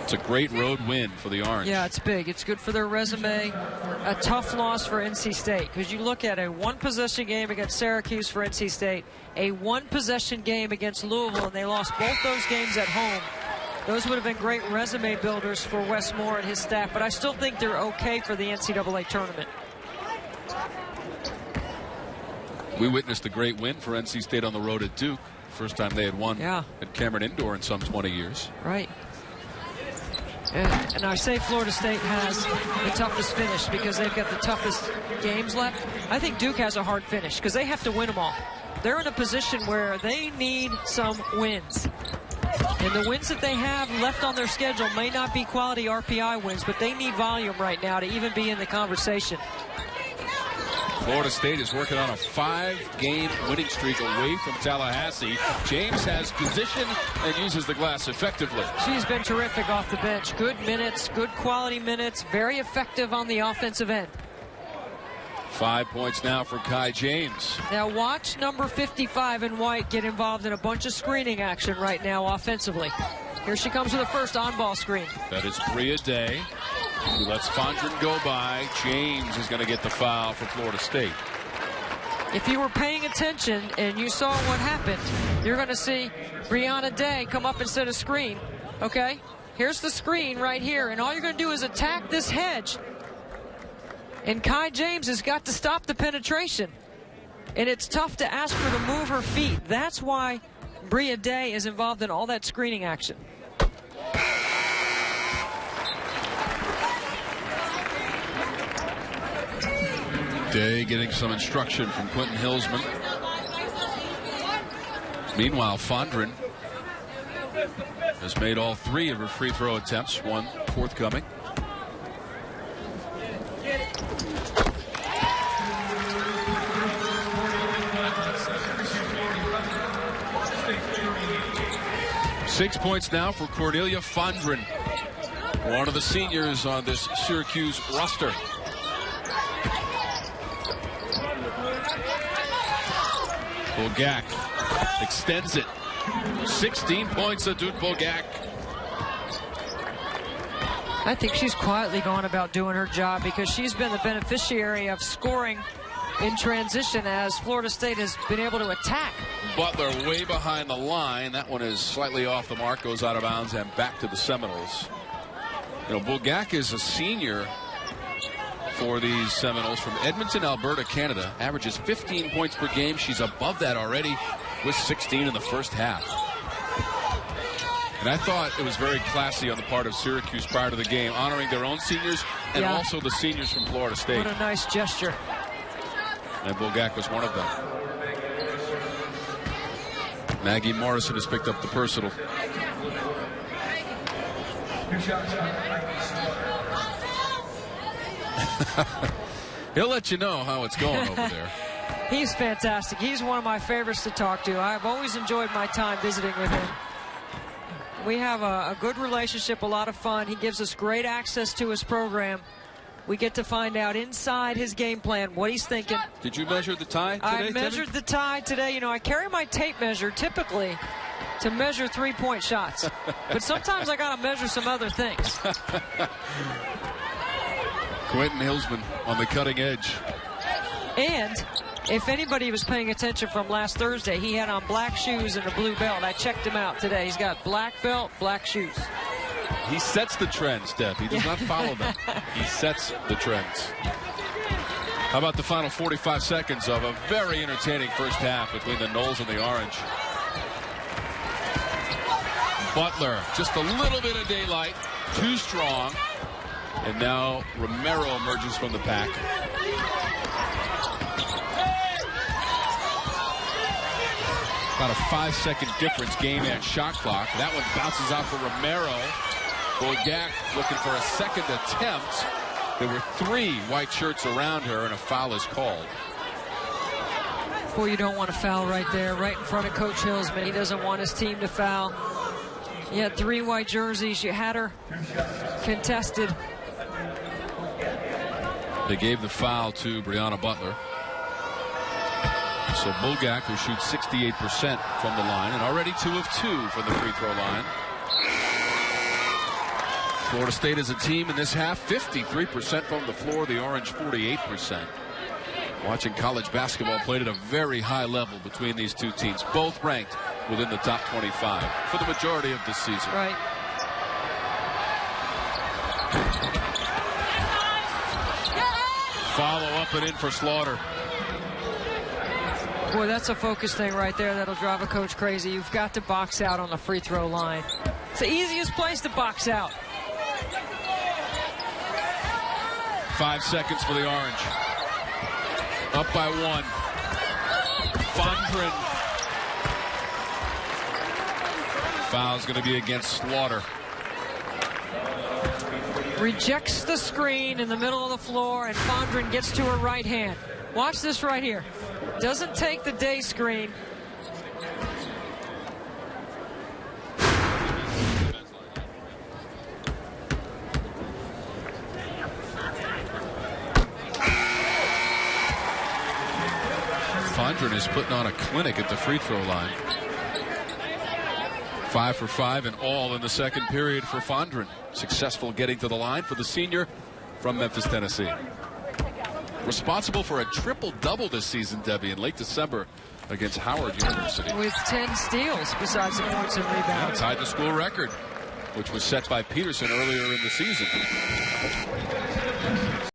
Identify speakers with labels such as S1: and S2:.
S1: It's a great road win for the Orange.
S2: Yeah, it's big. It's good for their resume. A tough loss for NC State, because you look at a one-possession game against Syracuse for NC State, a one-possession game against Louisville, and they lost both those games at home. Those would have been great resume builders for Wes Moore and his staff, but I still think they're okay for the NCAA tournament.
S1: We witnessed a great win for NC State on the road at Duke. First time they had won at Cameron Indoor in some 20 years.
S2: Right. And I say Florida State has the toughest finish because they've got the toughest games left. I think Duke has a hard finish because they have to win them all. They're in a position where they need some wins. And the wins that they have left on their schedule may not be quality RPI wins, but they need volume right now to even be in the conversation.
S1: Florida State is working on a 5-game winning streak away from Tallahassee. James has position and uses the glass effectively.
S2: She's been terrific off the bench. Good minutes, good quality minutes, very effective on the offensive end.
S1: 5 points now for Kai James.
S2: Now watch number 55 in white get involved in a bunch of screening action right now offensively. Here she comes with the first on-ball screen.
S1: That is Bria Day. He lets Fondren go by. James is going to get the foul for Florida State.
S2: If you were paying attention and you saw what happened, you're going to see Brianna Day come up instead of screen. Okay? Here's the screen right here, and all you're going to do is attack this hedge. And Kai James has got to stop the penetration. And it's tough to ask her to move her feet. That's why Bria Day is involved in all that screening action.
S1: Day getting some instruction from Quentin Hillsman. Meanwhile, Fondren has made all 3 of her free throw attempts, one forthcoming. Six points now for Cordelia Fondren, one of the seniors on this Syracuse roster. Bulgak extends it. 16 points, Adut Bulgak.
S2: I think she's quietly gone about doing her job because she's been the beneficiary of scoring in transition as Florida State has been able to attack.
S1: Butler way behind the line. That one is slightly off the mark, goes out of bounds and back to the Seminoles. You know, Bulgak is a senior for these Seminoles from Edmonton, Alberta, Canada. Averages 15 points per game. She's above that already with 16 in the first half. And I thought it was very classy on the part of Syracuse prior to the game, honoring their own seniors and also the seniors from Florida State.
S2: What a nice gesture.
S1: And Bulgak was one of them. Maggie Morrison has picked up the personal. He'll let you know how it's going over there.
S2: He's fantastic. He's one of my favorites to talk to. I've always enjoyed my time visiting with him. We have a good relationship, a lot of fun. He gives us great access to his program. We get to find out inside his game plan what he's thinking.
S1: Did you measure the tie today,
S2: I measured the tie today. You know, I carry my tape measure typically to measure three-point shots. But sometimes I got to measure some other things.
S1: Quentin Hillsman on the cutting edge.
S2: And if anybody was paying attention from last Thursday, he had on black shoes and a blue belt. I checked him out today. He's got black belt, black shoes.
S1: He sets the trends, Steph. He does not follow them. He sets the trends. How about the final 45 seconds of a very entertaining first half between the Noles and the Orange? Butler, just a little bit of daylight, too strong. And now Romero emerges from the pack. About a 5-second difference game and shot clock. That one bounces out for Romero. Bulgak looking for a second attempt. There were 3 white shirts around her, and a foul is called.
S2: Boy, you don't want to foul right there, right in front of Coach Hillsman. He doesn't want his team to foul. You had 3 white jerseys. You had her contested.
S1: They gave the foul to Brianna Butler. So Bulgak, who shoots 68% from the line, and already 2 of 2 from the free throw line. Florida State as a team in this half, 53% from the floor. The Orange, 48%. Watching college basketball played at a very high level between these two teams, both ranked within the top 25 for the majority of this season.
S2: Right.
S1: Follow up and in for Slaughter.
S2: Boy, that's a focus thing right there that'll drive a coach crazy. You've got to box out on the free throw line. It's the easiest place to box out.
S1: 5 seconds for the Orange. Up by 1. Fondren. Foul's going to be against Slaughter.
S2: Rejects the screen in the middle of the floor, and Fondren gets to her right hand. Watch this right here. Doesn't take the day screen.
S1: Fondren is putting on a clinic at the free throw line. 5 for 5 and all in the second period for Fondren. Successful getting to the line for the senior from Memphis, Tennessee. Responsible for a triple-double this season, Debbie, in late December against Howard University.
S2: With 10 steals besides the points and rebounds.
S1: Tied the school record, which was set by Peterson earlier in the season.